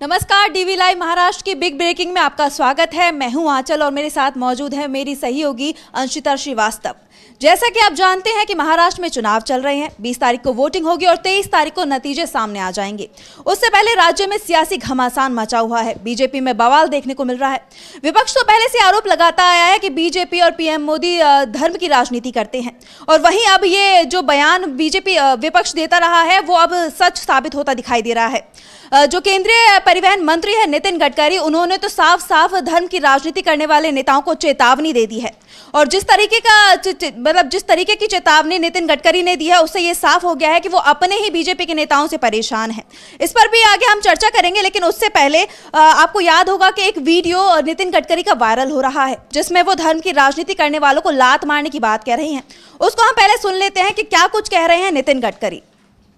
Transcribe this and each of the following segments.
नमस्कार, DV live Maharashtra की big breaking में आपका स्वागत है। मैं हूं आंचल और मेरे साथ मौजूद है मेरी सहयोगी अंशिता श्रीवास्तव। जैसा कि आप जानते हैं कि महाराष्ट्र में चुनाव चल रहे हैं। 20 तारीख को वोटिंग होगी और 23 तारीख को नतीजे सामने आ जाएंगे। उससे पहले राज्य में सियासी घमासान मचा हुआ है। बीजेपी में बवाल देखने को मिल रहा है। विपक्ष तो पहले से आरोप लगाता आया है कि बीजेपी और पीएम मोदी धर्म की राजनीति करते हैं, और वहीं अब ये जो बयान बीजेपी विपक्ष देता रहा है वो अब सच साबित होता दिखाई दे रहा है। जो केंद्रीय परिवहन मंत्री है नितिन गडकरी, उन्होंने तो साफ साफ धर्म की राजनीति करने वाले नेताओं को चेतावनी दे दी है। और जिस तरीके की चेतावनी नितिन गडकरी ने दी है उससे ये साफ हो गया है कि वो अपने ही बीजेपी के नेताओं से परेशान है। इस पर भी आगे हम चर्चा करेंगे, लेकिन उससे पहले आपको याद होगा कि एक वीडियो नितिन गडकरी का वायरल हो रहा है जिसमें वो धर्म की राजनीति करने वालों को लात मारने की बात कह रही हैं। उसको हम पहले सुन लेते हैं कि क्या कुछ कह रहे हैं नितिन गडकरी।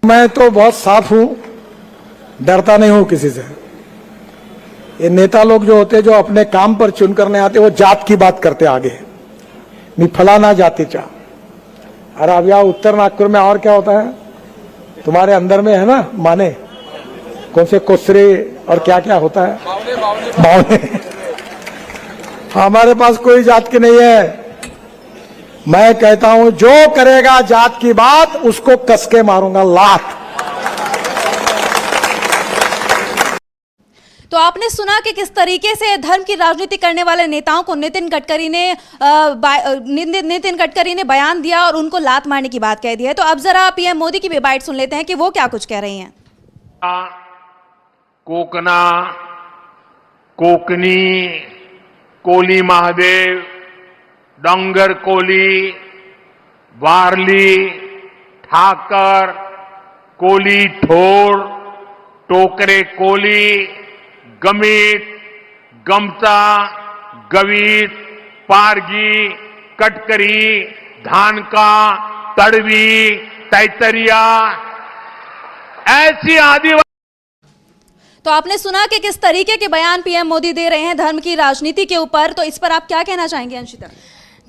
मैं तो बहुत साफ हूं, डरता नहीं हूं किसी से। ये नेता लोग जो होते, जो अपने काम पर चुन करने आते, वो जात की बात करते आगे, नहीं फलाना जाति चा। अरे अब यहाँ उत्तर नागपुर में और क्या होता है, तुम्हारे अंदर में है ना, माने कौन से कोसरे और क्या क्या होता है, बावने। हमारे पास कोई जात की नहीं है। मैं कहता हूं जो करेगा जात की बात उसको कसके मारूंगा लात। तो आपने सुना कि किस तरीके से धर्म की राजनीति करने वाले नेताओं को नितिन गडकरी ने बयान दिया और उनको लात मारने की बात कह दी है। तो अब जरा पीएम मोदी की भी बाइट सुन लेते हैं कि वो क्या कुछ कह रही हैं। कोकना, कोकनी, कोली महादेव, डोंगर कोली, वारली, ठाकर, कोली ठोर, टोकरे कोली, गमित, गमता, गवीत, पारगी, कटकरी, धानका, तड़वी, तैतरिया, ऐसी आदिवासी। तो आपने सुना कि किस तरीके के बयान पीएम मोदी दे रहे हैं धर्म की राजनीति के ऊपर। तो इस पर आप क्या कहना चाहेंगे अंशिता?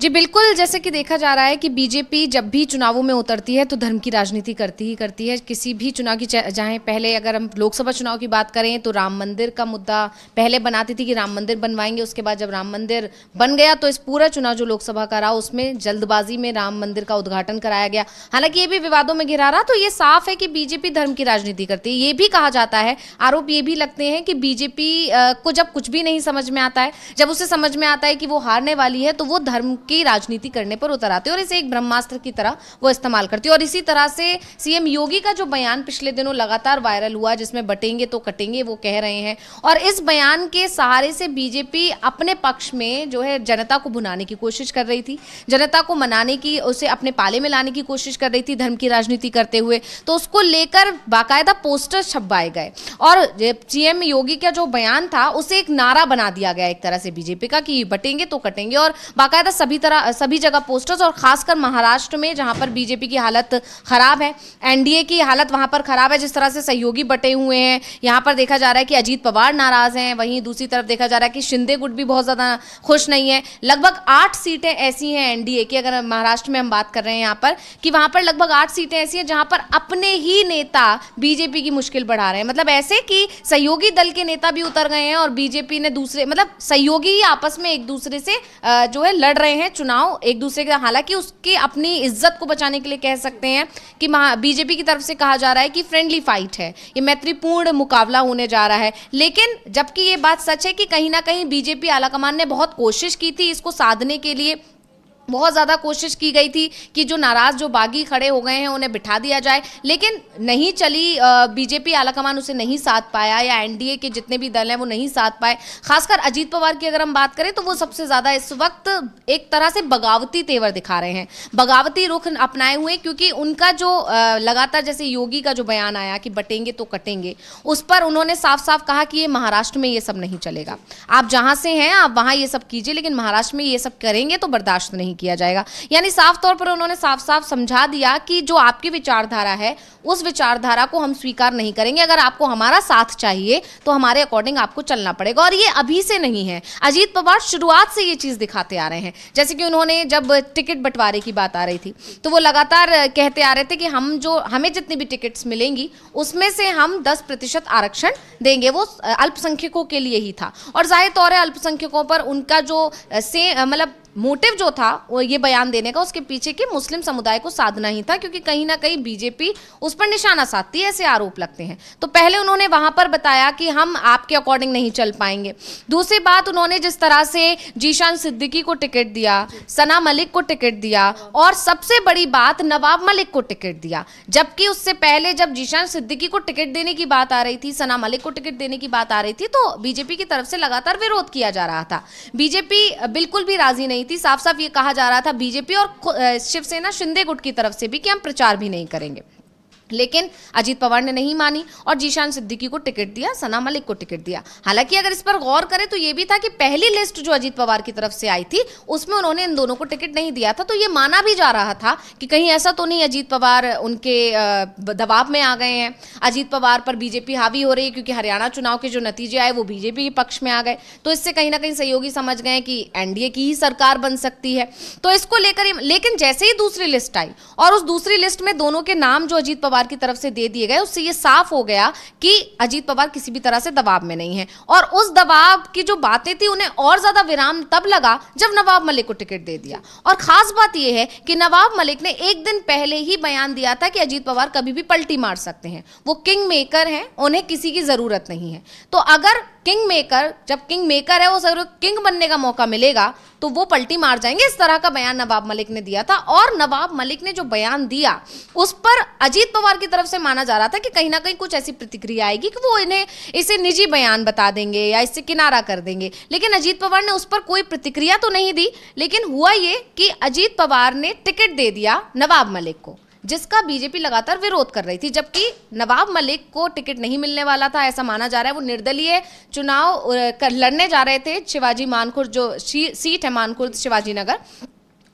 जी बिल्कुल, जैसे कि देखा जा रहा है कि बीजेपी जब भी चुनावों में उतरती है तो धर्म की राजनीति करती ही करती है। किसी भी चुनाव की, चाहे पहले अगर हम लोकसभा चुनाव की बात करें तो राम मंदिर का मुद्दा पहले बनाती थी कि राम मंदिर बनवाएंगे। उसके बाद जब राम मंदिर बन गया तो इस पूरा चुनाव जो लोकसभा का रहा उसमें जल्दबाजी में राम मंदिर का उद्घाटन कराया गया। हालांकि ये भी विवादों में घिरा रहा, तो ये साफ है कि बीजेपी धर्म की राजनीति करती है। ये भी कहा जाता है, आरोप ये भी लगते हैं कि बीजेपी को जब कुछ भी नहीं समझ में आता है, जब उसे समझ में आता है कि वो हारने वाली है, तो वो धर्म की राजनीति करने पर उतर आते हैं और इसे एक ब्रह्मास्त्र की तरह वो इस्तेमाल करती है। और इसी तरह से सीएम योगी का जो बयान पिछले दिनों लगातार वायरल हुआ, जिसमें बटेंगे तो कटेंगे वो कह रहे हैं, और इस बयान के सहारे से बीजेपी अपने पक्ष में जो है जनता को भुनाने की कोशिश कर रही थी, जनता को मनाने की, उसे अपने पाले में लाने की कोशिश कर रही थी धर्म की राजनीति करते हुए। तो उसको लेकर बाकायदा पोस्टर छपवाए गए और सीएम योगी का जो बयान था उसे एक नारा बना दिया गया एक तरह से बीजेपी का कि बटेंगे तो कटेंगे, और बाकायदा सभी जगह पोस्टर्स, और खासकर महाराष्ट्र में जहां पर बीजेपी की हालत खराब है, एनडीए की हालत वहां पर खराब है, जिस तरह से सहयोगी बटे हुए हैं। यहां पर देखा जा रहा है कि अजीत पवार नाराज हैं, वहीं दूसरी तरफ देखा जा रहा है कि शिंदे गुट भी बहुत ज्यादा खुश नहीं है। लगभग 8 सीटें ऐसी हैं एनडीए की, अगर महाराष्ट्र में हम बात कर रहे हैं यहाँ पर, कि वहां पर लगभग 8 सीटें ऐसी हैं जहां पर अपने ही नेता बीजेपी की मुश्किल बढ़ा रहे हैं। मतलब ऐसे कि सहयोगी दल के नेता भी उतर गए हैं और बीजेपी ने दूसरे, मतलब सहयोगी ही आपस में एक दूसरे से जो है लड़ रहे हैं चुनाव एक दूसरे का। हालांकि उसके अपनी इज्जत को बचाने के लिए कह सकते हैं कि बीजेपी की तरफ से कहा जा रहा है कि फ्रेंडली फाइट है, ये मैत्रीपूर्ण मुकाबला होने जा रहा है। लेकिन जबकि ये बात सच है कि कहीं ना कहीं बीजेपी आलाकमान ने बहुत कोशिश की थी इसको साधने के लिए, बहुत ज़्यादा कोशिश की गई थी कि जो नाराज़, जो बागी खड़े हो गए हैं उन्हें बिठा दिया जाए, लेकिन नहीं चली। बीजेपी आलाकमान उसे नहीं साध पाया, या एनडीए के जितने भी दल हैं वो नहीं साध पाए। खासकर अजीत पवार की अगर हम बात करें तो वो सबसे ज़्यादा इस वक्त एक तरह से बगावती तेवर दिखा रहे हैं, बगावती रुख अपनाए हुए, क्योंकि उनका जो लगातार जैसे योगी का जो बयान आया कि बटेंगे तो कटेंगे, उस पर उन्होंने साफ साफ कहा कि ये महाराष्ट्र में ये सब नहीं चलेगा। आप जहाँ से हैं आप वहाँ ये सब कीजिए, लेकिन महाराष्ट्र में ये सब करेंगे तो बर्दाश्त नहीं किया जाएगा। यानी साफ तौर पर उन्होंने साफ साफ समझा दिया कि जो आपकी विचारधारा है उस विचारधारा को हम स्वीकार नहीं करेंगे। अगर आपको हमारा साथ चाहिए तो हमारे अकॉर्डिंग आपको चलना पड़ेगा। और ये अभी से नहीं है, अजीत पवार शुरुआत से ये चीज दिखाते आ रहे हैं। जैसे कि उन्होंने जब टिकट बंटवारे की बात आ रही थी तो वो लगातार कहते आ रहे थे कि हमें जितनी भी टिकट्स मिलेंगी उसमें से हम 10% आरक्षण देंगे। वो अल्पसंख्यकों के लिए ही था और जाहिर तौर है अल्पसंख्यकों पर उनका जो मतलब मोटिव जो था वो ये बयान देने का, उसके पीछे के मुस्लिम समुदाय को साधना ही था, क्योंकि कहीं ना कहीं बीजेपी उस पर निशाना साधती है, ऐसे आरोप लगते हैं। तो पहले उन्होंने वहां पर बताया कि हम आपके अकॉर्डिंग नहीं चल पाएंगे। दूसरी बात, उन्होंने जिस तरह से जीशान सिद्दीकी को टिकट दिया, सना मलिक को टिकट दिया और सबसे बड़ी बात नवाब मलिक को टिकट दिया, जबकि उससे पहले जब जीशान सिद्दीकी को टिकट देने की बात आ रही थी, सना मलिक को टिकट देने की बात आ रही थी, तो बीजेपी की तरफ से लगातार विरोध किया जा रहा था। बीजेपी बिल्कुल भी राजी नहीं थी। साफ साफ ये कहा जा रहा था बीजेपी और शिवसेना शिंदे गुट की तरफ से भी कि हम प्रचार भी नहीं करेंगे। लेकिन अजीत पवार ने नहीं मानी और जीशान सिद्दीकी को टिकट दिया, सना मलिक को टिकट दिया। हालांकि अगर इस पर गौर करें तो ये भी था कि पहली लिस्ट जो अजीत पवार की तरफ से आई थी उसमें उन्होंने इन दोनों को टिकट नहीं दिया था, तो ये माना भी जा रहा था कि कहीं ऐसा तो नहीं अजीत पवार उनके दबाव में आ गए हैं, अजीत पवार पर बीजेपी हावी हो रही है, क्योंकि हरियाणा चुनाव के जो नतीजे आए वो बीजेपी के पक्ष में आ गए, तो इससे कहीं ना कहीं सहयोगी समझ गए कि एनडीए की ही सरकार बन सकती है। तो इसको लेकर, लेकिन जैसे ही दूसरी लिस्ट आई और उस दूसरी लिस्ट में दोनों के नाम जो अजीत पवार की तरफ से दे दिए गए, उससे ये साफ हो गया कि अजीत पवार किसी भी तरह से दबाव में नहीं है। और उस दबाव की जो बातें थी उन्हें और ज्यादा विराम तब लगा जब नवाब मलिक को टिकट दे दिया। और खास बात यह है कि नवाब मलिक ने एक दिन पहले ही बयान दिया था कि अजीत पवार कभी भी पलटी मार सकते हैं, वो किंग मेकर हैं, उन्हें किसी की जरूरत नहीं है। तो अगर किंग मेकर, जब किंग मेकर है, वो जरूर किंग बनने का मौका मिलेगा तो वो पलटी मार जाएंगे, इस तरह का बयान नवाब मलिक ने दिया था। और नवाब मलिक ने जो बयान दिया उस पर अजीत पवार की तरफ से माना जा रहा था कि कहीं ना कहीं कुछ ऐसी प्रतिक्रिया आएगी कि वो इसे निजी बयान बता देंगे या इससे किनारा कर देंगे। लेकिन अजीत पवार ने उस पर कोई प्रतिक्रिया तो नहीं दी, लेकिन हुआ ये कि अजीत पवार ने टिकट दे दिया नवाब मलिक को, जिसका बीजेपी लगातार विरोध कर रही थी। जबकि नवाब मलिक को टिकट नहीं मिलने वाला था, ऐसा माना जा रहा है। वो निर्दलीय चुनाव लड़ने जा रहे थे। शिवाजी मानखुर्द जो सीट है, मानखुर्द शिवाजी नगर,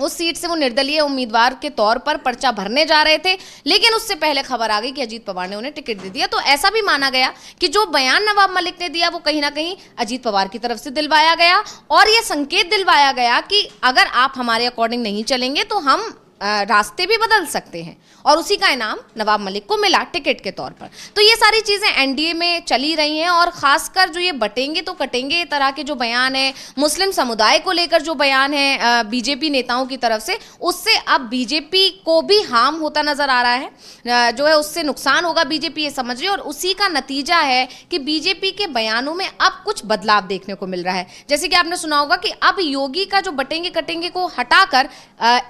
उस सीट से वो निर्दलीय उम्मीदवार के तौर पर पर्चा भरने जा रहे थे। लेकिन उससे पहले खबर आ गई कि अजीत पवार ने उन्हें टिकट दे दिया। तो ऐसा भी माना गया कि जो बयान नवाब मलिक ने दिया वो कहीं ना कहीं अजीत पवार की तरफ से दिलवाया गया और ये संकेत दिलवाया गया कि अगर आप हमारे अकॉर्डिंग नहीं चलेंगे तो हम रास्ते भी बदल सकते हैं। और उसी का इनाम नवाब मलिक को मिला टिकट के तौर पर। तो ये सारी चीज़ें एनडीए में चली रही हैं और खासकर जो ये बटेंगे तो कटेंगे तरह के जो बयान है, मुस्लिम समुदाय को लेकर जो बयान है बीजेपी नेताओं की तरफ से, उससे अब बीजेपी को भी हार्म होता नजर आ रहा है, जो है उससे नुकसान होगा, बीजेपी ये समझ रही है। और उसी का नतीजा है कि बीजेपी के बयानों में अब कुछ बदलाव देखने को मिल रहा है। जैसे कि आपने सुना होगा कि अब योगी का जो बटेंगे कटेंगे को हटाकर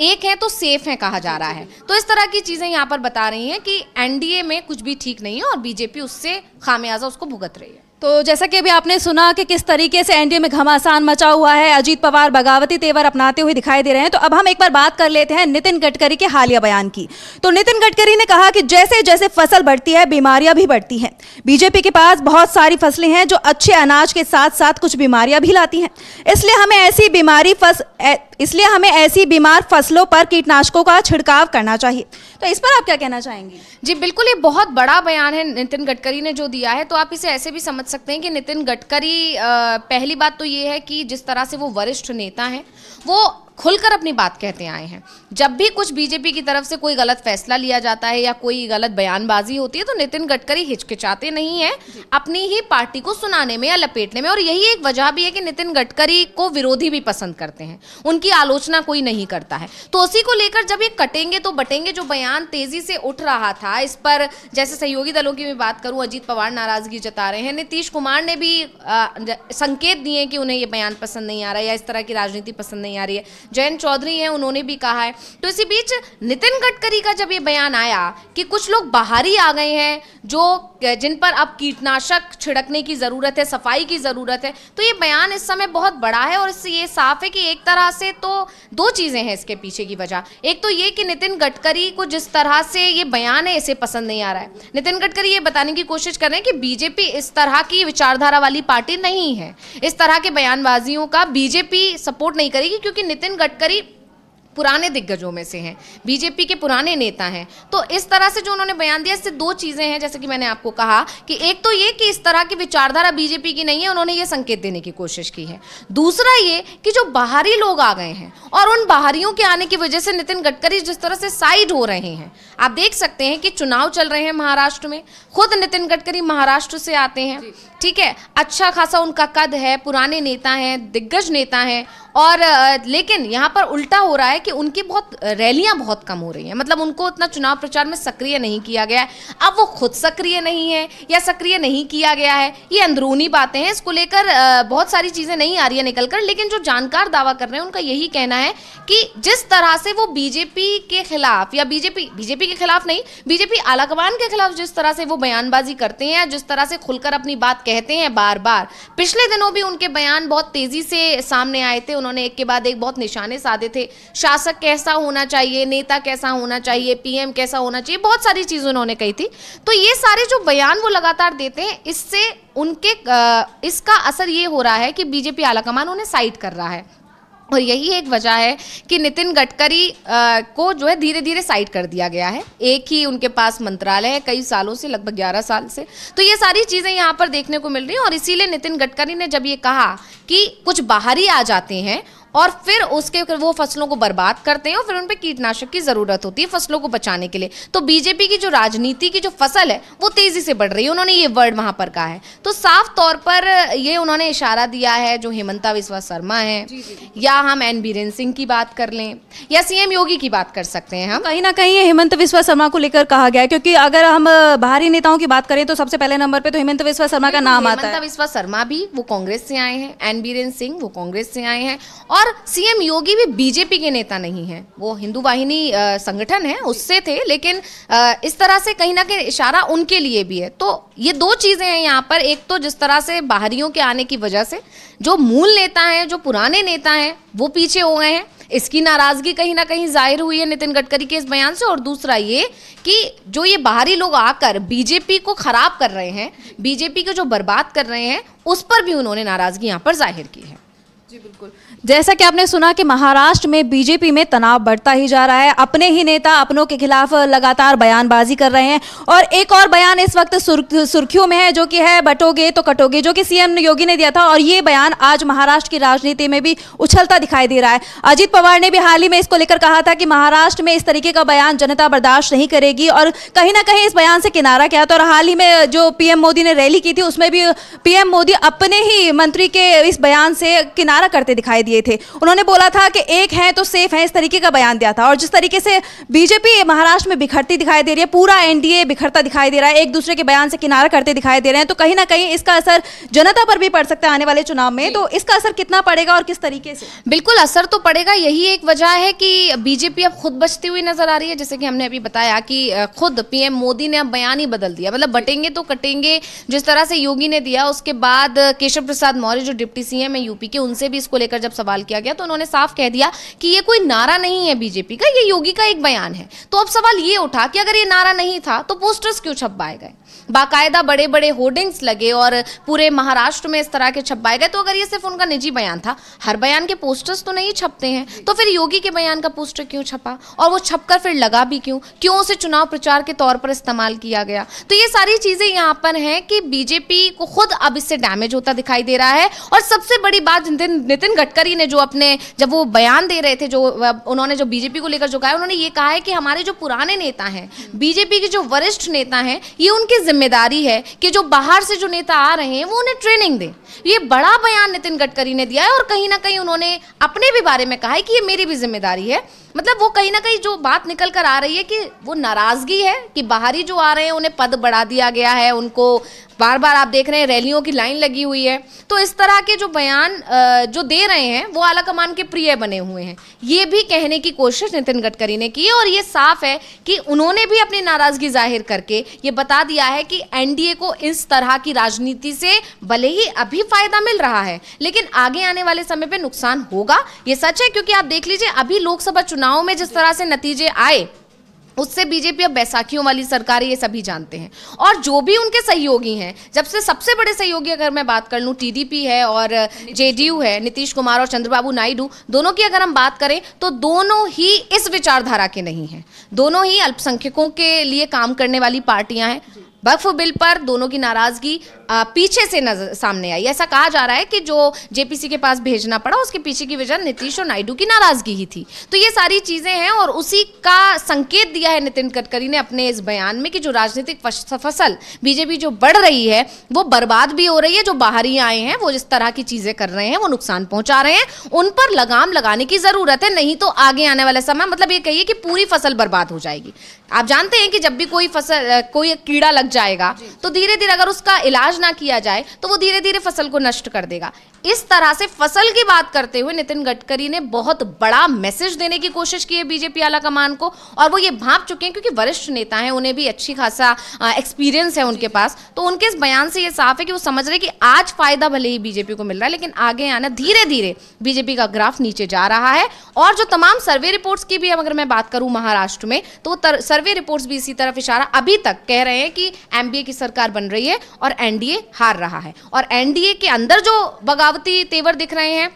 एक है तो सेफ है कहा जा रहा है। तो इस तरह की चीजें यहाँ पर बता रही हैं कि एनडीए में कुछ भी ठीक नहीं है और बीजेपी उससे खामियाजा उसको भुगत रही है। तो जैसा कि अभी आपने सुना कि किस तरीके से एनडीए में घमासान मचा हुआ है, अजीत पवार बगावती तेवर अपनाते हुए दिखाई दे रहे हैं। तो अब हम एक बार बात कर लेते हैं नितिन गडकरी के हालिया बयान की। तो नितिन गडकरी ने कहा कि जैसे जैसे फसल बढ़ती है बीमारियां भी बढ़ती हैं। बीजेपी के पास बहुत सारी फसलें हैं जो अच्छे अनाज के साथ साथ कुछ बीमारियां भी लाती हैं, इसलिए हमें ऐसी बीमार फसलों पर कीटनाशकों का छिड़काव करना चाहिए। तो इस पर आप क्या कहना चाहेंगी? जी बिल्कुल, ये बहुत बड़ा बयान है नितिन गडकरी ने जो दिया है। तो आप इसे ऐसे भी समझ सकते हैं कि नितिन गडकरी, पहली बात तो ये है कि जिस तरह से वो वरिष्ठ नेता हैं वो खुलकर अपनी बात कहते आए हैं। जब भी कुछ बीजेपी की तरफ से कोई गलत फैसला लिया जाता है या कोई गलत बयानबाजी होती है तो नितिन गडकरी हिचकिचाते नहीं है अपनी ही पार्टी को सुनाने में या लपेटने में। और यही एक वजह भी है कि नितिन गडकरी को विरोधी भी पसंद करते हैं, उनकी आलोचना कोई नहीं करता है। तो उसी को लेकर जब ये कटेंगे तो बटेंगे जो बयान तेजी से उठ रहा था, इस पर जैसे सहयोगी दलों की मैं बात करूं, अजीत पवार नाराजगी जता रहे हैं, नीतीश कुमार ने भी संकेत दिए कि उन्हें ये बयान पसंद नहीं आ रहा है या इस तरह की राजनीति पसंद नहीं आ रही है। जयंत चौधरी हैं, उन्होंने भी कहा है। तो इसी बीच नितिन गडकरी का जब ये बयान आया कि कुछ लोग बाहरी आ गए हैं जिन पर अब कीटनाशक छिड़कने की जरूरत है, सफाई की जरूरत है, तो ये बयान इस समय बहुत बड़ा है। और इससे ये साफ है कि एक तरह से तो दो चीजें हैं इसके पीछे की वजह। एक तो ये कि नितिन गडकरी को जिस तरह से ये बयान है इसे पसंद नहीं आ रहा है। नितिन गडकरी ये बताने की कोशिश कर रहे हैं कि बीजेपी इस तरह की विचारधारा वाली पार्टी नहीं है, इस तरह के बयानबाजियों का बीजेपी सपोर्ट नहीं करेगी, क्योंकि नितिन गडकरी पुराने दिग्गजों में से हैं, बीजेपी के पुराने नेता हैं। तो इस तरह से जो उन्होंने बयान दिया, इससे दो चीजें हैं, जैसे कि मैंने आपको कहा कि एक तो ये कि इस तरह की विचारधारा बीजेपी की नहीं है, उन्होंने ये संकेत देने की कोशिश की है। दूसरा ये कि जो बाहरी लोग आ गए हैं और उन बाहरियों के आने की वजह से नितिन गडकरी जिस तरह से साइड हो रहे हैं, आप देख सकते हैं कि चुनाव चल रहे हैं महाराष्ट्र में, खुद नितिन गडकरी महाराष्ट्र से आते हैं, ठीक है, अच्छा खासा उनका कद है, पुराने नेता हैं, दिग्गज नेता हैं, और लेकिन यहाँ पर उल्टा हो रहा है कि उनकी रैलियां बहुत कम हो रही हैं, मतलब उनको उतना चुनाव प्रचार में सक्रिय नहीं किया गया है। अब वो खुद सक्रिय नहीं है या सक्रिय नहीं किया गया है, ये अंदरूनी बातें हैं, इसको लेकर बहुत सारी चीजें नहीं आ रही है निकलकर। लेकिन जो जानकार दावा कर रहे हैं उनका यही कहना है कि जिस तरह से वो बीजेपी के खिलाफ या बीजेपी के खिलाफ नहीं, बीजेपी आलाकमान के खिलाफ जिस तरह से वो बयानबाजी करते हैं, जिस तरह से खुलकर अपनी बात कहते हैं बार बार, पिछले दिनों भी उनके बयान बहुत तेजी से सामने आए थे, उन्होंने एक के बाद एक बहुत निशाने साधे थे, शासक कैसा होना चाहिए, नेता कैसा होना चाहिए, पीएम कैसा होना चाहिए, बहुत सारी चीजें उन्होंने कही थी। तो ये सारे जो बयान वो लगातार देते हैं, इससे उनके इसका असर ये हो रहा है कि बीजेपी आलाकमान उन्हें साइड कर रहा है, और यही एक वजह है कि नितिन गडकरी को जो है धीरे धीरे साइड कर दिया गया है। एक ही उनके पास मंत्रालय है कई सालों से, लगभग 11 साल से। तो ये सारी चीज़ें यहाँ पर देखने को मिल रही हैं, और इसीलिए नितिन गडकरी ने जब ये कहा कि कुछ बाहरी आ जाते हैं और फिर वो फसलों को बर्बाद करते हैं और फिर उन पे कीटनाशक की जरूरत होती है फसलों को बचाने के लिए, तो बीजेपी की जो राजनीति की जो फसल है वो तेजी से बढ़ रही है, उन्होंने ये वर्ड वहां पर कहा है। तो साफ तौर पर ये उन्होंने इशारा दिया है, जो हेमंता बिस्वा शर्मा है, या हम एन बीरेन सिंह की बात कर लें, या सीएम योगी की बात कर सकते हैं हम। कहीं ना कहीं हेमंत बिस्वा शर्मा को लेकर कहा गया है, क्योंकि अगर हम बाहरी नेताओं की बात करें तो सबसे पहले नंबर पे तो हेमंत बिस्वा शर्मा का नाम आता है। हेमंत बिस्वा शर्मा भी वो कांग्रेस से आए हैं, एन बीरेन सिंह वो कांग्रेस से आए हैं, और सीएम योगी भी बीजेपी के नेता नहीं है, वो हिंदू वाहिनी संगठन है उससे थे, लेकिन इस तरह से कहीं ना कहीं इशारा उनके लिए भी है। तो ये दो चीजें हैं यहाँ पर, एक तो जिस तरह से बाहरियों के आने की वजह से जो मूल नेता हैं, जो पुराने नेता हैं, वो पीछे हो गए हैं, इसकी नाराजगी कहीं ना कहीं जाहिर हुई है नितिन गडकरी के इस बयान से। और दूसरा ये कि जो ये बाहरी लोग आकर बीजेपी को खराब कर रहे हैं, बीजेपी को जो बर्बाद कर रहे हैं, उस पर भी उन्होंने नाराजगी यहाँ पर जाहिर की है। जी बिल्कुल, जैसा कि आपने सुना कि महाराष्ट्र में बीजेपी में तनाव बढ़ता ही जा रहा है, अपने ही नेता अपनों के खिलाफ लगातार बयानबाजी कर रहे हैं, और एक और बयान इस वक्त सुर्खियों में है, जो कि है बटोगे तो कटोगे, जो कि सीएम योगी ने दिया था, और ये बयान आज महाराष्ट्र की राजनीति में भी उछलता दिखाई दे रहा है। अजित पवार ने भी हाल ही में इसको लेकर कहा था कि महाराष्ट्र में इस तरीके का बयान जनता बर्दाश्त नहीं करेगी, और कहीं ना कहीं इस बयान से किनारा किया था। और हाल ही में जो पीएम मोदी ने रैली की थी, उसमें भी पीएम मोदी अपने ही मंत्री के इस बयान से किनारा करते दिखाई दिए थे। उन्होंने बोला था कि एक है तो सेफ है, इस तरीके का बयान दिया था। और जिस तरीके से बीजेपी महाराष्ट्र में बिखरती दिखाई दे रही है, पूरा एनडीए बिखरता दिखाई दे रहा है, एक दूसरे के बयान से किनारा करते दिखाई दे रहे हैं, तो कहीं ना कहीं इसका असर जनता पर भी पड़ सकता है आने वाले चुनाव में। तो इसका असर कितना पड़ेगा और किस तरीके से? बिल्कुल असर तो पड़ेगा, यही एक वजह है कि बीजेपी अब खुद बचती हुई नजर आ रही है। जैसे कि हमने अभी बताया कि खुद पीएम मोदी ने अब बयान ही बदल दिया, मतलब बटेंगे तो कटेंगे जिस तरह से योगी ने दिया, उसके बाद केशव प्रसाद मौर्य जो डिप्टी सीएम है यूपी के, उनसे भी इसको लेकर जब सवाल किया गया तो उन्होंने साफ कह दिया कि ये कोई नारा नहीं है बीजेपी का, ये योगी का एक बयान है। तो अब सवाल ये उठा कि अगर ये नारा नहीं था तो पोस्टर्स क्यों छपवाए गए, बाकायदा बड़े बड़े होर्डिंग्स लगे और पूरे महाराष्ट्र में इस तरह के छपवाए गए। तो अगर ये सिर्फ उनका निजी बयान था, हर बयान के पोस्टर्स तो नहीं छपते हैं, तो फिर योगी के बयान का पोस्टर क्यों छपा, और वो छपकर फिर लगा भी क्यों उसे चुनाव प्रचार के तौर पर इस्तेमाल किया गया। तो ये सारी चीजें यहाँ पर हैं कि बीजेपी को खुद अब इससे डैमेज होता दिखाई दे रहा है। और सबसे बड़ी बात, नितिन गडकरी ने जो जब वो बयान दे रहे थे, जो उन्होंने जो बीजेपी को लेकर जो कहा, उन्होंने ये कहा है कि हमारे जो पुराने नेता हैं, बीजेपी के जो वरिष्ठ नेता हैं, ये उनकी जिम्मेदारी है कि जो बाहर से जो नेता आ रहे हैं वो उन्हें ट्रेनिंग दें। ये बड़ा बयान नितिन गडकरी ने दिया है, और कहीं ना कहीं उन्होंने अपने भी बारे में कहा है कि ये मेरी भी जिम्मेदारी है। मतलब वो कहीं ना कहीं जो बात निकल कर आ रही है कि वो नाराजगी है कि बाहरी जो आ रहे हैं उन्हें पद बढ़ा दिया गया है, उनको बार बार आप देख रहे हैं रैलियों की लाइन लगी हुई है। तो इस तरह के जो बयान जो दे रहे हैं वो आलाकमान के प्रिय बने हुए हैं, ये भी कहने की कोशिश नितिन गडकरी ने की है। और ये साफ है कि उन्होंने भी अपनी नाराजगी जाहिर करके ये बता दिया है कि एनडीए को इस तरह की राजनीति से भले ही अभी फायदा मिल रहा है, लेकिन आगे आने वाले समय पे नुकसान होगा, ये सच है। क्योंकि आप देख लीजिए अभी लोकसभा चुनाव में जिस तरह से नतीजे आए, उससे बीजेपी अब बैसाखियों वाली सरकार है, ये सभी जानते हैं। और जो भी उनके सहयोगी हैं, जब से सबसे बड़े सहयोगी अगर मैं बात कर लूँ, टीडीपी है और जेडीयू है, नीतीश कुमार और चंद्रबाबू नायडू, दोनों की अगर हम बात करें तो दोनों ही इस विचारधारा के नहीं हैं। दोनों ही अल्पसंख्यकों के लिए काम करने वाली पार्टियां हैं। वक्फ बिल पर दोनों की नाराजगी पीछे से नजर सामने आई। ऐसा कहा जा रहा है कि जो जेपीसी के पास भेजना पड़ा उसके पीछे की वजह नीतीश और नायडू की नाराजगी ही थी। तो ये सारी चीजें हैं और उसी का संकेत दिया है नितिन गडकरी ने अपने इस बयान में कि जो राजनीतिक फसल बीजेपी जो बढ़ रही है वो बर्बाद भी हो रही है। जो बाहरी आए हैं वो जिस तरह की चीजें कर रहे हैं वो नुकसान पहुंचा रहे हैं, उन पर लगाम लगाने की जरूरत है, नहीं तो आगे आने वाला समय मतलब ये कहिए कि पूरी फसल बर्बाद हो जाएगी। आप जानते हैं कि जब भी कोई कीड़ा लग जाएगा तो धीरे धीरे अगर उसका इलाज ना किया जाए तो वो धीरे धीरे फसल को नष्ट कर देगा। इस तरह से फसल की बात करते हुए नितिन गडकरी ने बहुत बड़ा मैसेज देने की कोशिश की है बीजेपी आला कमान को, और वो ये भांप चुके हैं क्योंकि वरिष्ठ नेता हैं, उन्हें भी अच्छी खासा एक्सपीरियंस है उनके पास। तो उनके इस बयान से ये साफ है कि वो समझ रहे कि आज फायदा भले ही बीजेपी को मिल रहा है लेकिन आगे आना धीरे धीरे बीजेपी का ग्राफ नीचे जा रहा है। और जो तमाम सर्वे रिपोर्ट्स की भी अगर मैं बात करूं महाराष्ट्र में, तो सर्वे रिपोर्ट्स भी इसी तरफ इशारा अभी तक कह रहे हैं कि एमबीए की सरकार बन रही है और एनडीए हार रहा है। और एनडीए के अंदर जो बगावती तेवर दिख रहे हैं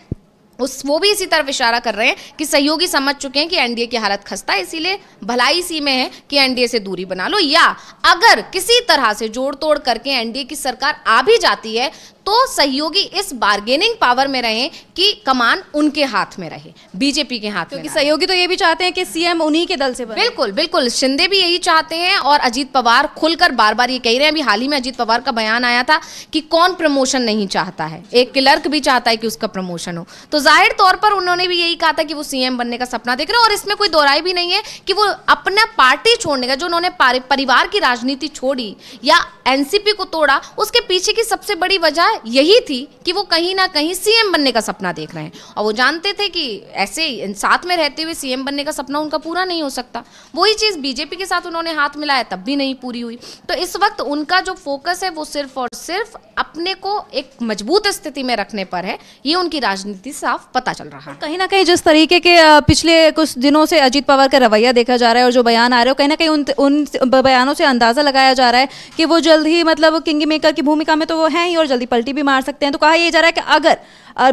वो भी इसी तरफ इशारा कर रहे हैं कि सहयोगी समझ चुके हैं कि एनडीए की हालत खस्ता है, इसीलिए भलाई इसी में है कि एनडीए से दूरी बना लो, या अगर किसी तरह से जोड़ तोड़ करके एनडीए की सरकार आ भी जाती है तो सहयोगी इस बार्गेनिंग पावर में रहें कि कमान उनके हाथ में रहे, बीजेपी के हाथ में। क्योंकि सहयोगी तो ये भी चाहते हैं कि सीएम उन्हीं के दल से बने। बिल्कुल बिल्कुल, शिंदे भी यही चाहते हैं और अजीत पवार खुलकर बार बार ये कह रहे हैं। अभी हाल ही में अजीत पवार का बयान आया था कि कौन प्रमोशन नहीं चाहता है, एक क्लर्क भी चाहता है कि उसका प्रमोशन हो। तो जाहिर तौर पर उन्होंने भी यही कहा था कि वो सीएम बनने का सपना देख रहे हैं और इसमें कोई दोहराई भी नहीं है कि वो अपना पार्टी छोड़ने का, जो उन्होंने परिवार की राजनीति छोड़ी या एनसीपी को तोड़ा, उसके पीछे की सबसे बड़ी वजह यही थी कि वो कहीं ना कहीं सीएम बनने का सपना देख रहे हैं और वो जानते थे कि ऐसे साथ में रहते हुए सीएम बनने का सपना उनका पूरा नहीं हो सकता। वही चीज बीजेपी के साथ उन्होंने हाथ मिलाया तब भी नहीं पूरी हुई। तो इस वक्त उनका जो फोकस है वो सिर्फ और सिर्फ अपने को एक मजबूत स्थिति में रखने पर है। ये उनकी राजनीति साफ पता चल रहा है। कहीं ना कहीं जिस तरीके के पिछले कुछ दिनों से अजीत पवार का रवैया देखा जा रहा है और जो बयान आ रहे हो, कहीं ना कहीं उन बयानों से अंदाजा लगाया जा रहा है कि वो जल्द ही मतलब किंग मेकर की भूमिका में तो वो हैं ही और जल्दी पलटी भी मार सकते हैं। तो कहा यह जा रहा है कि अगर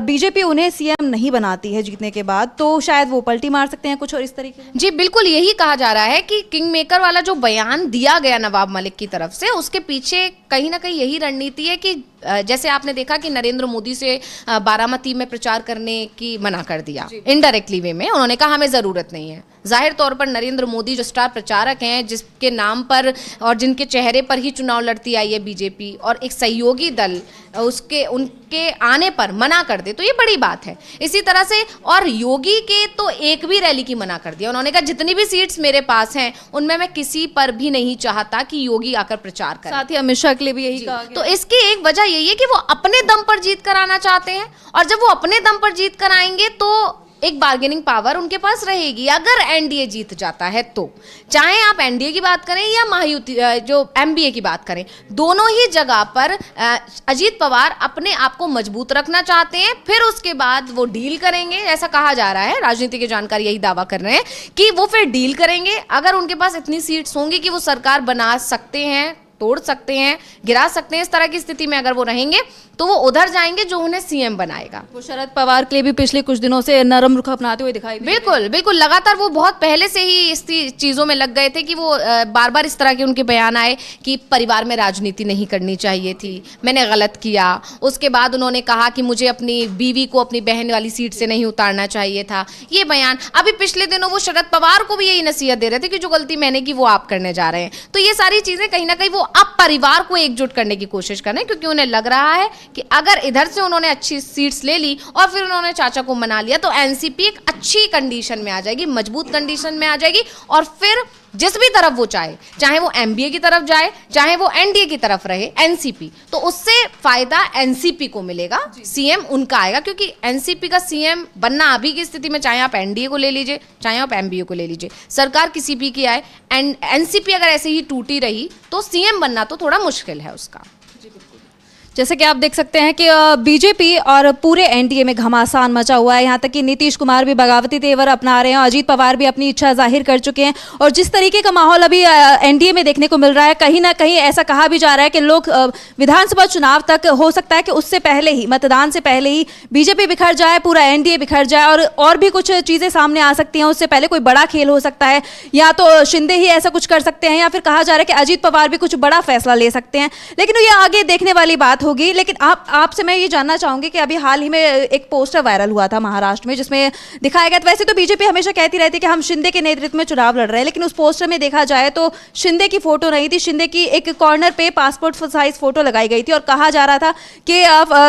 बीजेपी उन्हें सीएम नहीं बनाती है जीतने के बाद तो शायद वो पलटी मार सकते हैं कुछ और इस तरीके से। जी बिल्कुल, यही कहा जा रहा है कि किंग मेकर वाला जो बयान दिया गया नवाब मलिक की तरफ से, उसके पीछे कहीं ना कहीं यही रणनीति है कि जैसे आपने देखा कि नरेंद्र मोदी से बारामती में प्रचार करने की मना कर दिया इनडायरेक्टली वे में, उन्होंने कहा हमें जरूरत नहीं है। जाहिर तौर पर नरेंद्र मोदी जो स्टार प्रचारक हैं, जिसके नाम पर और जिनके चेहरे पर ही चुनाव लड़ती आई है बीजेपी, और एक सहयोगी दल उनके आने पर मना कर दे तो ये बड़ी बात है। इसी तरह से और योगी के तो एक भी रैली की मना कर दिया। उन्होंने कहा जितनी भी सीट्स मेरे पास हैं उनमें मैं किसी पर भी नहीं चाहता कि योगी आकर प्रचार करे। साथ ही अमित शाह के लिए भी यही कहा गया। तो इसकी एक वजह यही है कि वो अपने दम पर जीत कर आना चाहते हैं और जब वो अपने दम पर जीत कर आएंगे तो एक बार्गेनिंग पावर उनके पास रहेगी। अगर एनडीए जीत जाता है तो चाहे आप एनडीए की बात करें या महायुति जो एमबीए की बात करें, दोनों ही जगह पर अजीत पवार अपने आप को मजबूत रखना चाहते हैं, फिर उसके बाद वो डील करेंगे। ऐसा कहा जा रहा है, राजनीति के जानकार यही दावा कर रहे हैं कि वो फिर डील करेंगे। अगर उनके पास इतनी सीट्स होंगी कि वो सरकार बना सकते हैं, तोड़ सकते हैं, गिरा सकते हैं, इस तरह की स्थिति में अगर वो रहेंगे तो वो उधर जाएंगे जो उन्हें सीएम बनाएगा। वो शरद पवार के लिए भी पिछले कुछ दिनों से नरम रुख अपनाते हुए दिखाई। बिल्कुल बिल्कुल, लगातार वो बहुत पहले से ही इस चीज़ों में लग गए थे कि वो बार बार इस तरह के उनके बयान आए कि परिवार में राजनीति नहीं करनी चाहिए थी, मैंने गलत किया। उसके बाद उन्होंने कहा कि मुझे अपनी बीवी को अपनी बहन वाली सीट से नहीं उतारना चाहिए था। ये बयान अभी पिछले दिनों वो शरद पवार को भी यही नसीहत दे रहे थे कि जो गलती मैंने की वो आप करने जा रहे हैं। तो ये सारी चीज़ें कहीं ना कहीं वो अब परिवार को एकजुट करने की कोशिश कर रहे हैं, क्योंकि उन्हें लग रहा है कि अगर इधर से उन्होंने अच्छी सीट्स ले ली और फिर उन्होंने चाचा को मना लिया तो एनसीपी एक अच्छी कंडीशन में आ जाएगी, मजबूत कंडीशन में आ जाएगी और फिर जिस भी तरफ वो चाहे वो एमबीए की तरफ जाए, चाहे वो एनडीए की तरफ रहे एनसीपी, तो उससे फायदा एनसीपी को मिलेगा, सीएम उनका आएगा। क्योंकि एनसीपी का सीएम बनना अभी की स्थिति में, चाहे आप एनडीए को ले लीजिए चाहे आप एमबीए को ले लीजिए, सरकार किसी भी की आए, एनसीपी अगर ऐसे ही टूटी रही तो सीएम बनना तो थोड़ा मुश्किल है उसका। जैसे कि आप देख सकते हैं कि बीजेपी और पूरे एनडीए में घमासान मचा हुआ है। यहाँ तक कि नीतीश कुमार भी बगावती तेवर अपना रहे हैं, अजीत पवार भी अपनी इच्छा जाहिर कर चुके हैं। और जिस तरीके का माहौल अभी एनडीए में देखने को मिल रहा है, कहीं ना कहीं ऐसा कहा भी जा रहा है कि लोग विधानसभा चुनाव तक हो सकता है कि उससे पहले ही, मतदान से पहले ही बीजेपी बिखर जाए, पूरा एनडीए बिखर जाए और भी कुछ चीजें सामने आ सकती हैं। उससे पहले कोई बड़ा खेल हो सकता है, या तो शिंदे ही ऐसा कुछ कर सकते हैं, या फिर कहा जा रहा है कि अजीत पवार भी कुछ बड़ा फैसला ले सकते हैं। लेकिन ये आगे देखने वाली बात होगी। लेकिन आपसे मैं ये जानना चाहूंगी कि अभी हाल ही में एक पोस्टर वायरल हुआ था महाराष्ट्र में, जिसमें दिखाया गया था, वैसे तो बीजेपी हमेशा कहती रहती है कि हम शिंदे के नेतृत्व में चुनाव लड़ रहे हैं, लेकिन उस पोस्टर में देखा जाए तो शिंदे की फोटो नहीं थी। शिंदे की एक कॉर्नर पे पासपोर्ट साइज फोटो लगाई गई थी और कहा जा रहा था कि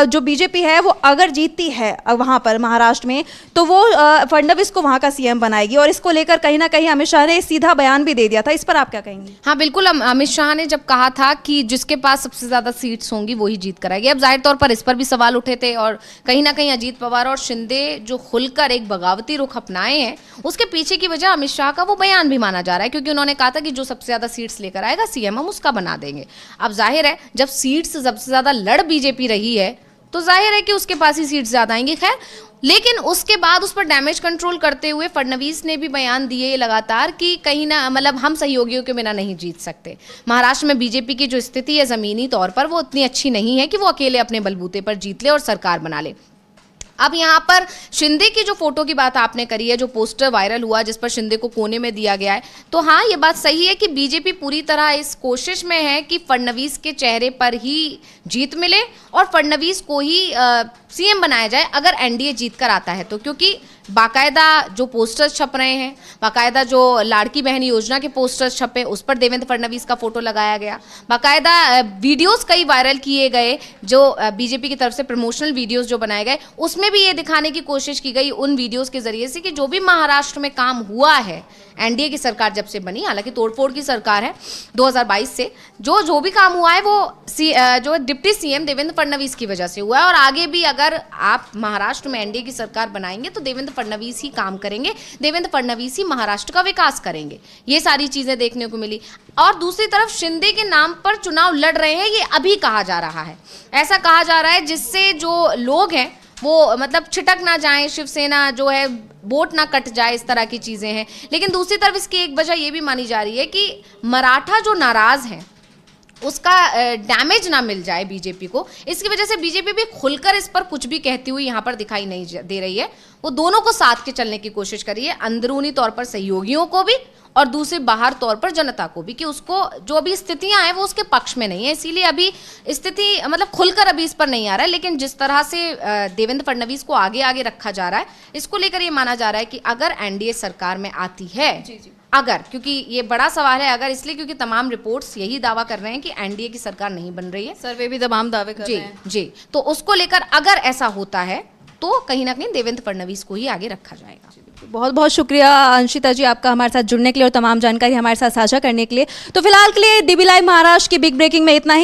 जो बीजेपी है वो अगर जीतती है वहां पर महाराष्ट्र में, तो वो फडणवीस को वहां का सीएम बनाएगी। और इसको लेकर कहीं ना कहीं अमित शाह ने सीधा बयान भी दे दिया था। इस पर आप क्या कहेंगे? हाँ बिल्कुल, अमित शाह ने जब कहा था कि जिसके पास सबसे ज्यादा सीट्स होंगी वही जीत कराएगी, अब जाहिर तौर पर इस पर भी सवाल उठे थे। और कहीं ना कहीं अजीत पवार और शिंदे जो खुलकर एक बगावती रुख अपनाए हैं, उसके पीछे की वजह अमित शाह का वो बयान भी माना जा रहा है, क्योंकि उन्होंने कहा था कि जो सबसे ज्यादा सीट्स लेकर आएगा सीएम हम उसका बना देंगे। अब जाहिर है जब सीट्स सबसे ज्यादा लड़ बीजेपी रही है तो जाहिर है कि उसके पास ही सीट्स ज्यादा आएंगी। खैर, लेकिन उसके बाद उस पर डैमेज कंट्रोल करते हुए फडणवीस ने भी बयान दिए लगातार कि कहीं ना मतलब हम सहयोगियों के बिना नहीं जीत सकते। महाराष्ट्र में बीजेपी की जो स्थिति है जमीनी तौर पर वो उतनी अच्छी नहीं है कि वो अकेले अपने बलबूते पर जीत ले और सरकार बना ले। अब यहाँ पर शिंदे की जो फोटो की बात आपने करी है, जो पोस्टर वायरल हुआ जिस पर शिंदे को कोने में दिया गया है, तो हाँ ये बात सही है कि बीजेपी पूरी तरह इस कोशिश में है कि फडणवीस के चेहरे पर ही जीत मिले और फडणवीस को ही सीएम बनाया जाए अगर एनडीए जीत कर आता है तो। क्योंकि बाकायदा जो पोस्टर्स छप रहे हैं, बाकायदा जो लाड़की बहन योजना के पोस्टर्स छपे उस पर देवेंद्र फडणवीस का फोटो लगाया गया, बाकायदा वीडियोस कई वायरल किए गए जो बीजेपी की तरफ से प्रमोशनल वीडियोस जो बनाए गए, उसमें भी ये दिखाने की कोशिश की गई उन वीडियोस के जरिए से कि जो भी महाराष्ट्र में काम हुआ है एनडीए की सरकार जब से बनी, हालांकि तोड़फोड़ की सरकार है 2022 से, जो भी काम हुआ है वो जो डिप्टी सीएम देवेंद्र फडणवीस की वजह से हुआ है। और आगे भी अगर आप महाराष्ट्र में एनडीए की सरकार बनाएंगे तो देवेंद्र फडणवीस ही काम करेंगे, देवेंद्र फडणवीस ही महाराष्ट्र का विकास करेंगे। ये सारी चीजें देखने को मिली। और दूसरी तरफ शिंदे के नाम पर चुनाव लड़ रहे हैं, ये अभी कहा जा रहा है, ऐसा कहा जा रहा है जिससे जो लोग हैं वो मतलब छिटक ना जाएं, शिवसेना जो है वोट ना कट जाए, इस तरह की चीजें हैं। लेकिन दूसरी तरफ इसकी एक वजह ये भी मानी जा रही है कि मराठा जो नाराज हैं उसका डैमेज ना मिल जाए बीजेपी को, इसकी वजह से बीजेपी भी खुलकर इस पर कुछ भी कहती हुई यहाँ पर दिखाई नहीं दे रही है। वो दोनों को साथ के चलने की कोशिश कर रही है, अंदरूनी तौर पर सहयोगियों को भी और दूसरे बाहर तौर पर जनता को भी, कि उसको जो अभी स्थितियां हैं वो उसके पक्ष में नहीं है, इसीलिए अभी स्थिति मतलब खुलकर अभी इस पर नहीं आ रहा है। लेकिन जिस तरह से देवेंद्र फडणवीस को आगे आगे रखा जा रहा है, इसको लेकर ये माना जा रहा है कि अगर एनडीए सरकार में आती है, अगर, क्योंकि ये बड़ा सवाल है अगर, इसलिए क्योंकि तमाम रिपोर्ट्स यही दावा कर रहे हैं कि एनडीए की सरकार नहीं बन रही है, सर्वे भी तमाम दावे कर रहे हैं। जी, तो उसको लेकर अगर ऐसा होता है तो कहीं ना कहीं देवेंद्र फडणवीस को ही आगे रखा जाएगा। बहुत बहुत शुक्रिया अंशिता जी आपका हमारे साथ जुड़ने के लिए और तमाम जानकारी हमारे साथ साझा करने के लिए। तो फिलहाल के लिए डीबी लाइव महाराष्ट्र की बिग ब्रेकिंग में इतना ही।